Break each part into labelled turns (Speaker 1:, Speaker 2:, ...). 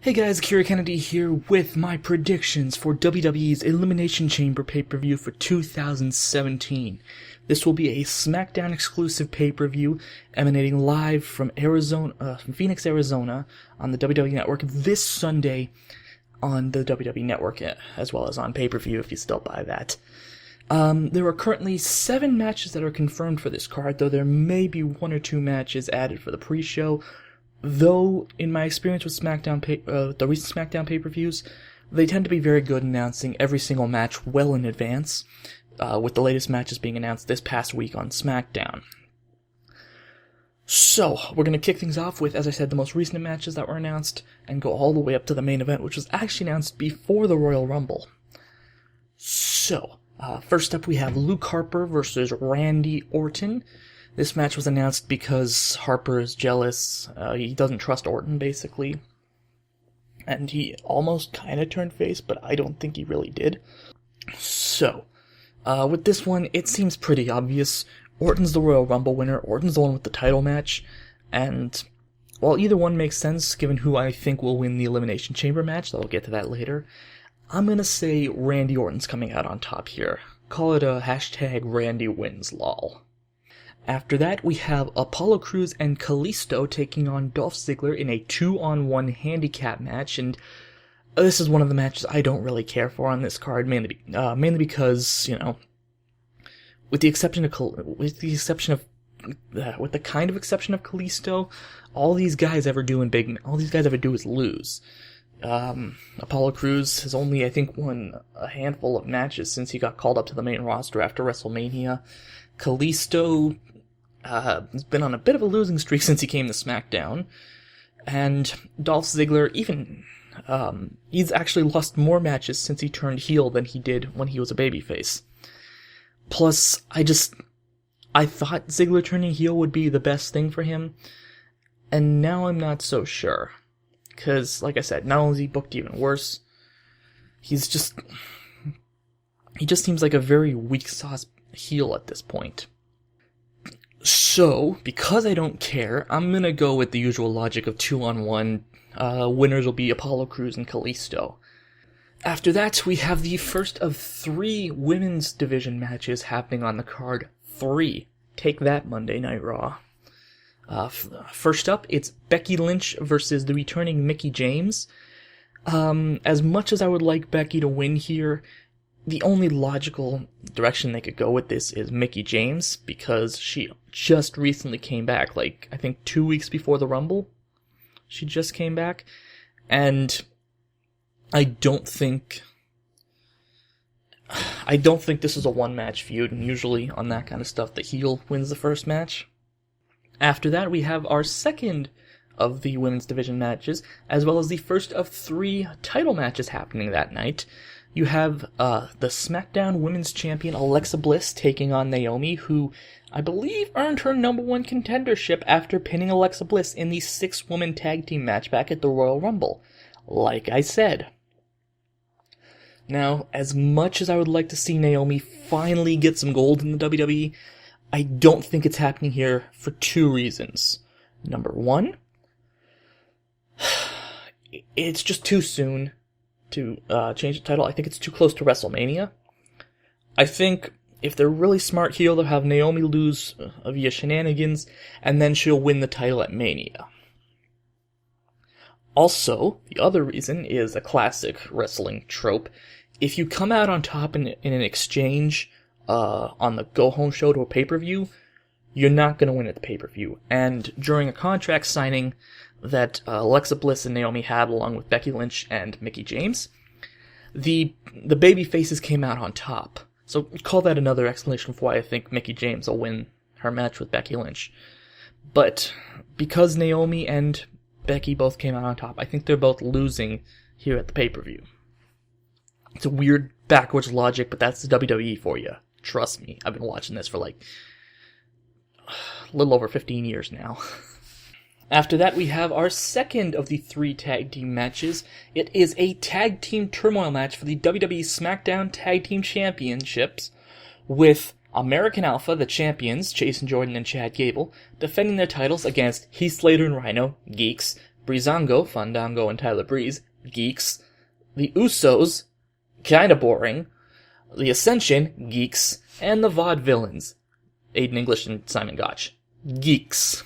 Speaker 1: Hey guys, KiraKennedy here with my predictions for WWE's Elimination Chamber pay-per-view for 2017. This will be a Smackdown exclusive pay-per-view emanating live from Phoenix, Arizona on the WWE Network this Sunday on the WWE Network, as well as on pay-per-view if you still buy that. There are currently 7 matches that are confirmed for this card, though there may be 1 or 2 matches added for the pre-show. Though, in my experience with the recent SmackDown pay-per-views, they tend to be very good announcing every single match well in advance, with the latest matches being announced this past week on SmackDown. So, we're going to kick things off with, as I said, the most recent matches that were announced, and go all the way up to the main event, which was actually announced before the Royal Rumble. So, first up we have Luke Harper versus Randy Orton. This match was announced because Harper is jealous. He doesn't trust Orton, basically. And he almost kind of turned face, but I don't think he really did. So, with this one, it seems pretty obvious. Orton's the Royal Rumble winner. Orton's the one with the title match. And while either one makes sense, given who I think will win the Elimination Chamber match, I'll get to that later, I'm going to say Randy Orton's coming out on top here. Call it a hashtag Randy wins lol. After that, we have Apollo Crews and Kalisto taking on Dolph Ziggler in a 2-on-1 handicap match, and this is one of the matches I don't really care for on this card, mainly because, you know, with the kind of exception of Kalisto, all these guys ever do is lose. Apollo Crews has only, I think, won a handful of matches since he got called up to the main roster after Wrestlemania. Kalisto has been on a bit of a losing streak since he came to SmackDown, and Dolph Ziggler, he's actually lost more matches since he turned heel than he did when he was a babyface. Plus, I thought Ziggler turning heel would be the best thing for him, and now I'm not so sure. Because, like I said, not only is he booked even worse, he just seems like a very weak sauce heel at this point. So, because I don't care, I'm gonna go with the usual logic of 2-on-1. Winners will be Apollo Crews and Kalisto. After that, we have the first of 3 women's division matches happening on the card. 3. Take that, Monday Night Raw. First up, it's Becky Lynch versus the returning Mickie James. As much as I would like Becky to win here, the only logical direction they could go with this is Mickie James, because she just recently came back, I think 2 weeks before the Rumble. She just came back, and I don't think this is a one-match feud, and usually on that kind of stuff, the heel wins the first match. After that, we have our second of the women's division matches, as well as the first of 3 title matches happening that night. You have the SmackDown Women's Champion Alexa Bliss taking on Naomi, who I believe earned her #1 contendership after pinning Alexa Bliss in the 6-woman tag team match back at the Royal Rumble, like I said. Now, as much as I would like to see Naomi finally get some gold in the WWE, I don't think it's happening here for 2 reasons. Number 1, it's just too soon to change the title. I think it's too close to WrestleMania. I think if they're really smart heel, they'll have Naomi lose via shenanigans, and then she'll win the title at Mania. Also, the other reason is a classic wrestling trope. If you come out on top in an exchange on the go-home show to a pay-per-view, you're not going to win at the pay-per-view. And during a contract signing that Alexa Bliss and Naomi had, along with Becky Lynch and Mickie James, the baby faces came out on top. So call that another explanation for why I think Mickie James will win her match with Becky Lynch. But because Naomi and Becky both came out on top, I think they're both losing here at the pay-per-view. It's a weird backwards logic, but that's the WWE for you. Trust me, I've been watching this for a little over 15 years now. After that, we have our second of the 3 tag team matches. It is a tag team turmoil match for the WWE SmackDown Tag Team Championships, with American Alpha, the champions, Jason Jordan and Chad Gable, defending their titles against Heath Slater and Rhino, geeks, Breezango, Fandango, and Tyler Breeze, geeks. The Usos, kinda boring. The Ascension, geeks. And the Vaudevillains, Aiden English and Simon Gotch, geeks.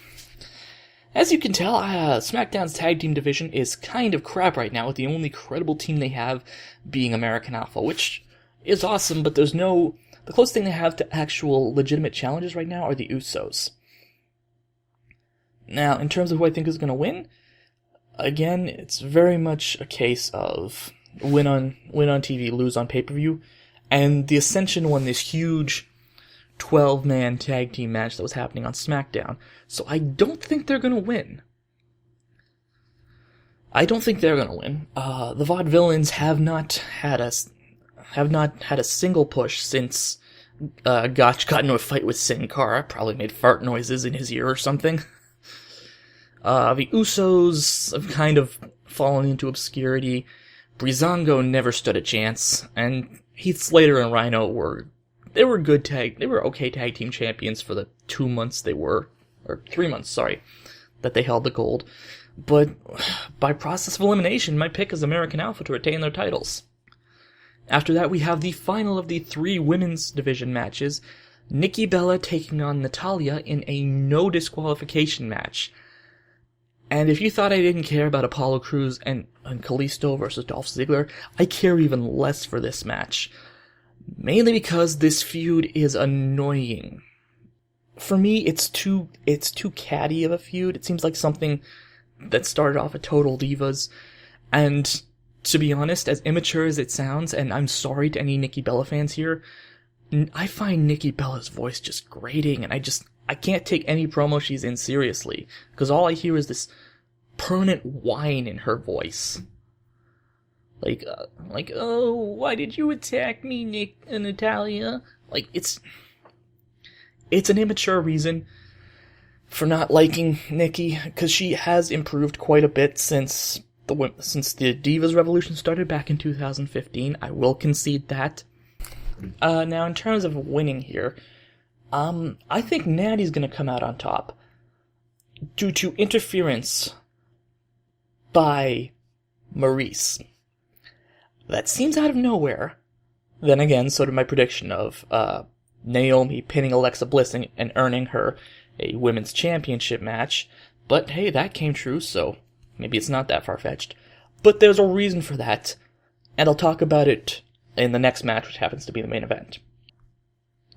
Speaker 1: As you can tell, SmackDown's tag team division is kind of crap right now, with the only credible team they have being American Alpha, which is awesome, but the closest thing they have to actual legitimate challenges right now are the Usos. Now, in terms of who I think is going to win, again, it's very much a case of win on TV, lose on pay-per-view, and the Ascension won this huge 12-man tag team match that was happening on SmackDown, so I don't think they're going to win. The Vaudevillains have not had a single push since Gotch got into a fight with Sin Cara, probably made fart noises in his ear or something. The Usos have kind of fallen into obscurity. Breezango never stood a chance, and Heath Slater and Rhino were okay tag team champions for the 3 months, that they held the gold. But by process of elimination, my pick is American Alpha to retain their titles. After that, we have the final of the 3 women's division matches, Nikki Bella taking on Natalya in a no disqualification match. And if you thought I didn't care about Apollo Crews and Kalisto versus Dolph Ziggler, I care even less for this match. Mainly because this feud is annoying. For me, it's too catty of a feud. It seems like something that started off at Total Divas. And to be honest, as immature as it sounds, and I'm sorry to any Nikki Bella fans here, I find Nikki Bella's voice just grating, and I can't take any promo she's in seriously, because all I hear is this permanent whine in her voice. Like, oh, why did you attack me, Natalya? Like, it's an immature reason for not liking Nikki, because she has improved quite a bit since the Divas Revolution started back in 2015. I will concede that. Now, in terms of winning here, I think Natty's going to come out on top due to interference by Maurice. That seems out of nowhere. Then again, so did my prediction of Naomi pinning Alexa Bliss and earning her a women's championship match. But hey, that came true, so maybe it's not that far-fetched. But there's a reason for that, and I'll talk about it in the next match, which happens to be the main event.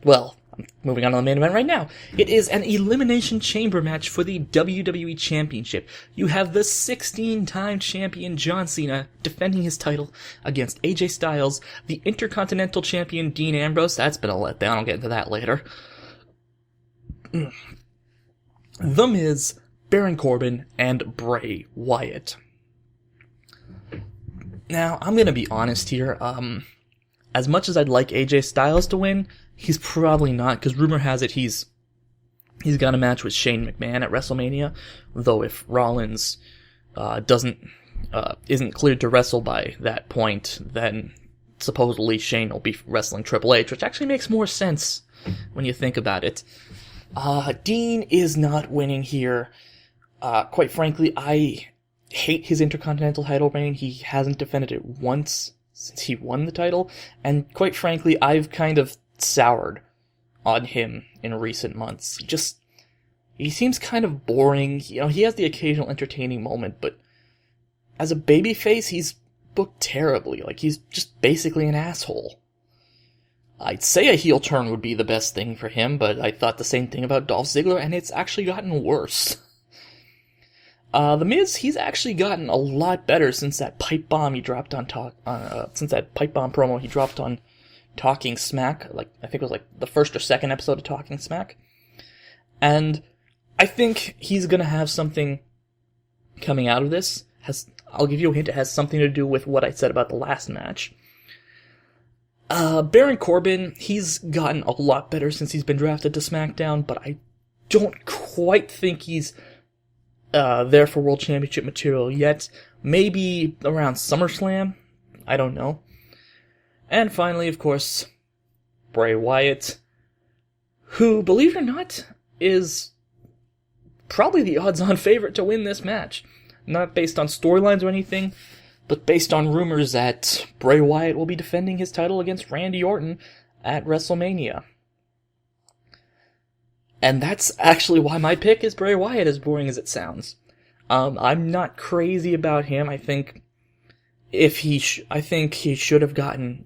Speaker 1: Well, I'm moving on to the main event right now. It is an Elimination Chamber match for the WWE Championship. You have the 16-time champion John Cena defending his title against AJ Styles, the Intercontinental Champion Dean Ambrose. That's been a letdown. I'll get into that later. The Miz, Baron Corbin, and Bray Wyatt. Now, I'm gonna be honest here. As much as I'd like AJ Styles to win, he's probably not, because rumor has it he's got a match with Shane McMahon at WrestleMania, though if Rollins isn't cleared to wrestle by that point, then supposedly Shane will be wrestling Triple H, which actually makes more sense when you think about it. Dean is not winning here. Quite frankly, I hate his Intercontinental title reign. He hasn't defended it once since he won the title, and quite frankly, I've kind of soured on him in recent months. He seems kind of boring. He has the occasional entertaining moment, but as a babyface, he's booked terribly. Like, he's just basically an asshole. I'd say a heel turn would be the best thing for him, but I thought the same thing about Dolph Ziggler, and it's actually gotten worse. The Miz, he's actually gotten a lot better since that pipe bomb he dropped since that pipe bomb promo he dropped on Talking Smack. I think it was the first or second episode of Talking Smack. And I think he's gonna have something coming out of this. I'll give you a hint, it has something to do with what I said about the last match. Baron Corbin, he's gotten a lot better since he's been drafted to SmackDown, but I don't quite think he's there for World Championship material yet. Maybe around SummerSlam? I don't know. And finally, of course, Bray Wyatt, who, believe it or not, is probably the odds-on favorite to win this match. Not based on storylines or anything, but based on rumors that Bray Wyatt will be defending his title against Randy Orton at Wrestlemania. And that's actually why my pick is Bray Wyatt, as boring as it sounds. I'm not crazy about him. I think he should have been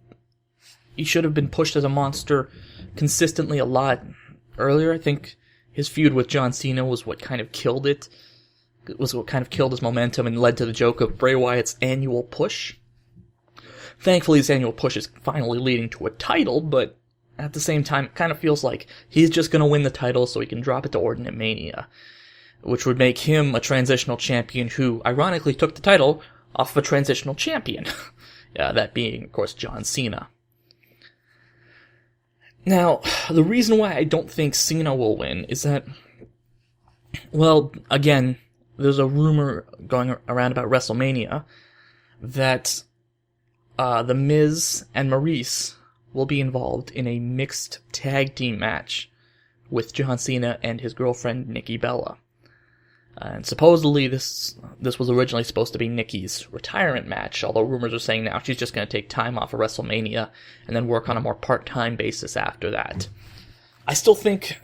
Speaker 1: pushed as a monster consistently a lot earlier. I think his feud with John Cena was what kind of killed it. It was what kind of killed his momentum and led to the joke of Bray Wyatt's annual push. Thankfully, his annual push is finally leading to a title, but at the same time, it kind of feels like he's just going to win the title so he can drop it to Orton at Mania, which would make him a transitional champion who, ironically, took the title off of a transitional champion. That being, of course, John Cena. Now, the reason why I don't think Cena will win is that, well, again, there's a rumor going around about WrestleMania that The Miz and Maurice will be involved in a mixed tag team match with John Cena and his girlfriend Nikki Bella. And supposedly this was originally supposed to be Nikki's retirement match, although rumors are saying now she's just going to take time off of WrestleMania and then work on a more part-time basis after that. I still think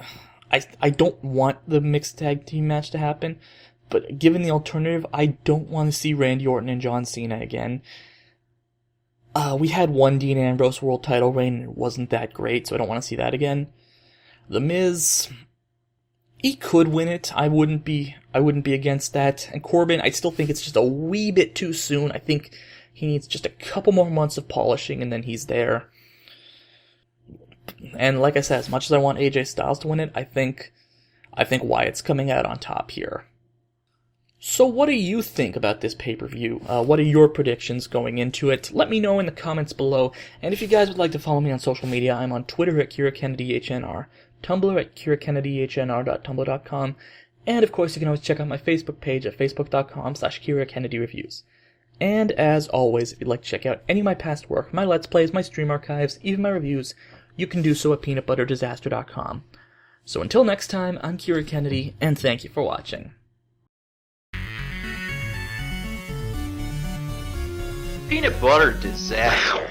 Speaker 1: I don't want the mixed tag team match to happen, but given the alternative, I don't want to see Randy Orton and John Cena again. We had one Dean Ambrose world title reign, and it wasn't that great, so I don't want to see that again. The Miz, he could win it. I wouldn't be against that. And Corbin, I still think it's just a wee bit too soon. I think he needs just a couple more months of polishing, and then he's there. And like I said, as much as I want AJ Styles to win it, I think Wyatt's coming out on top here. So what do you think about this pay-per-view? What are your predictions going into it? Let me know in the comments below. And if you guys would like to follow me on social media, I'm on Twitter at KiraKennedyHNR, Tumblr at KiraKennedyHNR.tumblr.com, and of course you can always check out my Facebook page at facebook.com/KiraKennedyReviews. And as always, if you'd like to check out any of my past work, my Let's Plays, my stream archives, even my reviews, you can do so at peanutbutterdisaster.com. So until next time, I'm Kira Kennedy, and thank you for watching.
Speaker 2: Peanut butter disaster.